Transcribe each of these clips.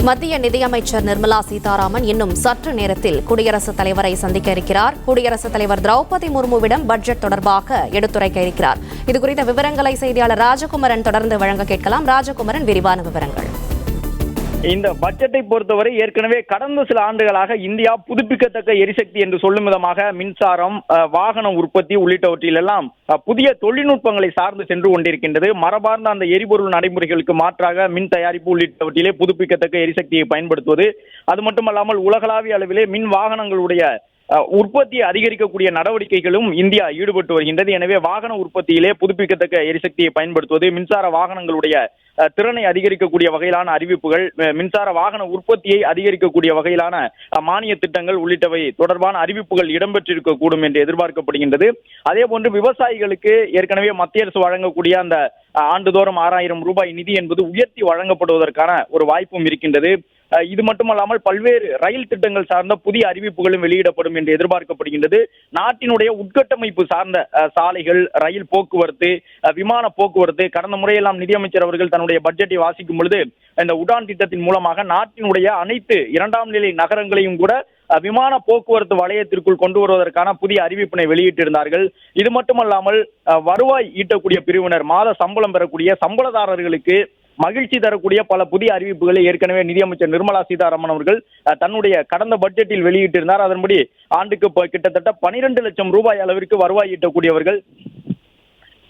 மத்திய நிதியமைச்சர் நிர்மலா சீதாராமன் இன்னும் சற்று நேரத்தில் குடியரசுத் தலைவரை சந்திக்க இருக்கிறார். குடியரசுத் தலைவர் திரௌபதி முர்முவிடம் பட்ஜெட் தொடர்பாக எடுத்துரைக்க இருக்கிறார். இதுகுறித்த விவரங்களை செய்தியாளர் ராஜகுமரன் தொடர்ந்து வழங்க கேட்கலாம். ராஜகுமரன், விரிவான விவரங்கள். இந்த பட்ஜெட்டை பொறுத்தவரை ஏற்கனவே கடந்த சில ஆண்டுகளாக இந்தியா புதுப்பிக்கத்தக்க எரிசக்தி என்று சொல்லும் விதமாக மின்சாரம், வாகன உற்பத்தி உள்ளிட்டவற்றிலெல்லாம் புதிய தொழில்நுட்பங்களை சார்ந்து சென்று கொண்டிருக்கின்றது. மரபார்ந்த அந்த எரிபொருள் நடைமுறைகளுக்கு மாற்றாக மின் தயாரிப்பு உள்ளிட்டவற்றிலே புதுப்பிக்கத்தக்க எரிசக்தியை பயன்படுத்துவது, அது மட்டுமல்லாமல் உலகளாவிய அளவிலே மின் வாகனங்களுடைய உற்பத்தியை அதிகரிக்கக்கூடிய நடவடிக்கைகளும் இந்தியா ஈடுபட்டு வருகின்றது. எனவே வாகன உற்பத்தியிலே புதுப்பிக்கத்தக்க எரிசக்தியை பயன்படுத்துவது, மின்சார வாகனங்களுடைய திறனை அதிகரிக்கக்கூடிய வகையிலான அறிவிப்புகள், மின்சார வாகன உற்பத்தியை அதிகரிக்கக்கூடிய வகையிலான மானிய திட்டங்கள் உள்ளிட்டவை தொடர்பான அறிவிப்புகள் இடம்பெற்றிருக்கக்கூடும் என்று எதிர்பார்க்கப்படுகின்றது. அதே போன்று விவசாயிகளுக்கு ஏற்கனவே மத்திய அரசு வழங்கக்கூடிய அந்த ஆண்டுதோறும் 6000 ரூபாய் நிதி என்பது உயர்த்தி வழங்கப்படுவதற்கான ஒரு வாய்ப்பும் இருக்கின்றது. இது மட்டுமல்லாமல் பல்வேறு ரயில் திட்டங்கள் சார்ந்த புதிய அறிவிப்புகளும் வெளியிடப்படும் என்று எதிர்பார்க்கப்படுகின்றது. நாட்டினுடைய உட்கட்டமைப்பு சார்ந்த சாலைகள், ரயில் போக்குவரத்து, விமான போக்குவரத்து, கடந்த முறையெல்லாம் நிதியமைச்சர் அவர்கள் தன்னுடைய பட்ஜெட்டை வாசிக்கும் பொழுது இந்த உடான் திட்டத்தின் மூலமாக நாட்டினுடைய அனைத்து 2ஆம் நிலை நகரங்களையும் கூட விமான போக்குவரத்து வளையத்திற்குள் கொண்டு வருவதற்கான புதிய அறிவிப்பினை வெளியிட்டிருந்தார்கள். இது மட்டுமல்லாமல் வருவாய் ஈட்டக்கூடிய பிரிவினர், மாத சம்பளம் பெறக்கூடிய சம்பளதாரர்களுக்கு மகிழ்ச்சி தரக்கூடிய பல புதிய அறிவிப்புகளை ஏற்கனவே நிதியமைச்சர் நிர்மலா சீதாராமன் அவர்கள் தன்னுடைய கடந்த பட்ஜெட்டில் வெளியிட்டிருந்தார். அதன்படி ஆண்டுக்கு கிட்டத்தட்ட 12 லட்சம் ரூபாய் அளவிற்கு வருவாய் ஈட்டக்கூடியவர்கள்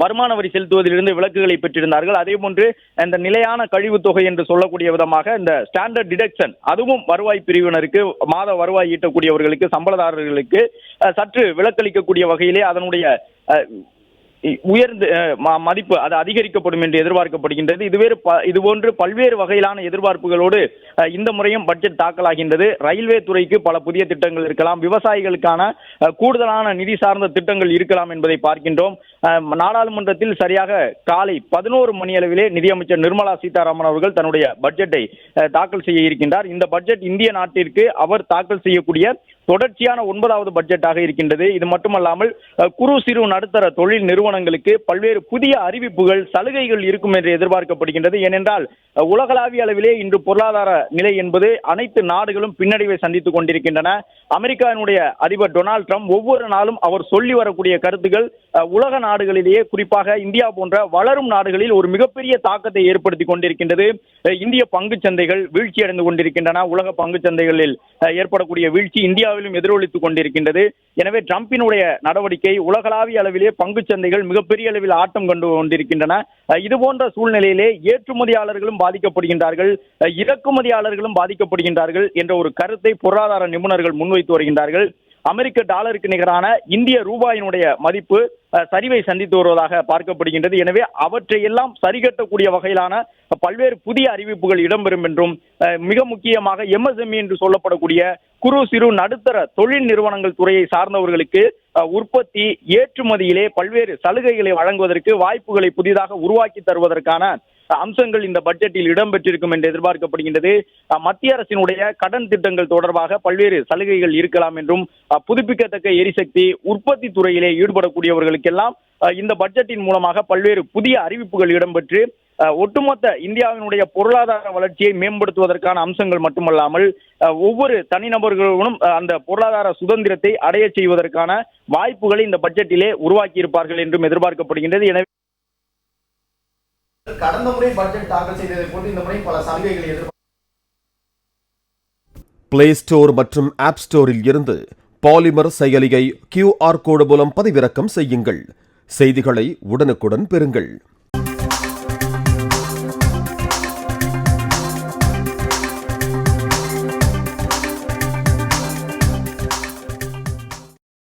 வருமான வரி செலுத்துவதிலிருந்து விலக்குகளை பெற்றிருந்தார்கள். அதே போன்று இந்த நிலையான கழிவு தொகை என்று சொல்லக்கூடிய விதமாக இந்த ஸ்டாண்டர்ட் டிடக்ஷன், அதுவும் வருவாய் பிரிவினருக்கு, மாத வருவாய் ஈட்டக்கூடியவர்களுக்கு, சம்பளதாரர்களுக்கு சற்று விலக்களிக்கக்கூடிய வகையிலே அதனுடைய உயர்ந்த மதிப்பு அது அதிகரிக்கப்படும் என்று எதிர்பார்க்கப்படுகின்றது. இதுபோன்று பல்வேறு வகையிலான எதிர்பார்ப்புகளோடு இந்த முறையும் பட்ஜெட் தாக்கலாகின்றது. ரயில்வே துறைக்கு பல புதிய திட்டங்கள் இருக்கலாம், விவசாயிகளுக்கான கூடுதலான நிதி சார்ந்த திட்டங்கள் இருக்கலாம் என்பதை பார்க்கின்றோம். நாடாளுமன்றத்தில் சரியாக காலை 11 மணி அளவிலே நிதியமைச்சர் நிர்மலா சீதாராமன் அவர்கள் தன்னுடைய பட்ஜெட்டை தாக்கல் செய்ய இருக்கின்றார். இந்த பட்ஜெட் இந்திய நாட்டிற்கு அவர் தாக்கல் செய்யக்கூடிய தொடர்ச்சியான 9வது பட்ஜெட்டாக இருக்கின்றது. இது மட்டுமல்லாமல் குறு சிறு நடுத்தர தொழில் நிறுவனங்களுக்கு பல்வேறு புதிய அறிவிப்புகள், சலுகைகள் இருக்கும் என்று எதிர்பார்க்கப்படுகின்றது. ஏனென்றால் உலகளாவிய அளவிலே இன்று பொருளாதார நிலை என்பது அனைத்து நாடுகளும் பின்னடைவை சந்தித்துக் கொண்டிருக்கின்றன. அமெரிக்காவினுடைய அதிபர் டொனால்ட் ட்ரம்ப் ஒவ்வொரு நாளும் அவர் சொல்லி வரக்கூடிய கருத்துக்கள் உலக நாடுகளிலேயே, குறிப்பாக இந்தியா போன்ற வளரும் நாடுகளில் ஒரு மிகப்பெரிய தாக்கத்தை ஏற்படுத்தி கொண்டிருக்கின்றது. இந்திய பங்கு சந்தைகள் வீழ்ச்சியடைந்து கொண்டிருக்கின்றன. உலக பங்கு சந்தைகளில் ஏற்படக்கூடிய வீழ்ச்சி இந்தியாவிலும் எதிரொலித்துக் கொண்டிருக்கின்றது. எனவே ட்ரம்பினுடைய நடவடிக்கை உலகளாவிய அளவிலே பங்கு சந்தைகள் மிகப்பெரிய அளவில் ஆட்டம் கண்டு கொண்டிருக்கின்றன. இது போன்ற சூழ்நிலையிலே ஏற்றுமதியாளர்களும் பாதிக்கப்படுகின்றார்கள், இறக்குமதியாளர்களும் பாதிக்கப்படுகின்றார்கள் என்ற ஒரு கருத்தை பொருளாதார நிபுணர்கள் முன்வைத்து வருகின்றார்கள். அமெரிக்க டாலருக்கு நிகரான இந்திய ரூபாயினுடைய மதிப்பு சரிவை சந்தித்து வருவதாக பார்க்கப்படுகின்றது. எனவே அவற்றை எல்லாம் சரிகட்டக்கூடிய வகையிலான பல்வேறு புதிய அறிவிப்புகள் இடம்பெறும் என்றும், மிக முக்கியமாக MSME என்று சொல்லப்படக்கூடிய குறு சிறு நடுத்தர தொழில் நிறுவனங்கள் துறையை சார்ந்தவர்களுக்கு உற்பத்தி, ஏற்றுமதியிலே பல்வேறு சலுகைகளை வழங்குவதற்கு வாய்ப்புகளை புதிதாக உருவாக்கி தருவதற்கான அம்சங்கள் இந்த பட்ஜெட்டில் இடம்பெற்றிருக்கும் என்று எதிர்பார்க்கப்படுகின்றது. மத்திய அரசினுடைய கடன் திட்டங்கள் தொடர்பாக பல்வேறு சலுகைகள் இருக்கலாம் என்றும், புதுப்பிக்கத்தக்க எரிசக்தி உற்பத்தி துறையிலே ஈடுபடக்கூடியவர்களுக்கெல்லாம் இந்த பட்ஜெட்டின் மூலமாக பல்வேறு புதிய அறிவிப்புகள் இடம்பெற்று ஒட்டுமொத்த இந்தியாவினுடைய பொருளாதார வளர்ச்சியை மேம்படுத்துவதற்கான அம்சங்கள் மட்டுமல்லாமல் ஒவ்வொரு தனிநபர்களும் அந்த பொருளாதார சுதந்திரத்தை அடைய செய்வதற்கான வாய்ப்புகளை இந்த பட்ஜெட்டிலே உருவாக்கி இருப்பார்கள் என்றும் எதிர்பார்க்கப்படுகின்றது. எனவே கடந்த முறை பட்ஜெட் தாக்கல் செய்ததை போன்று இந்த முறை பல சலுகைகளை பிளே ஸ்டோர் மற்றும் ஆப் ஸ்டோரில் இருந்து பாலிமர் செயலியை QR கோடு மூலம் பதிவிறக்கம் செய்யுங்கள். செய்திகளை உடனுக்குடன் பெறுங்கள்.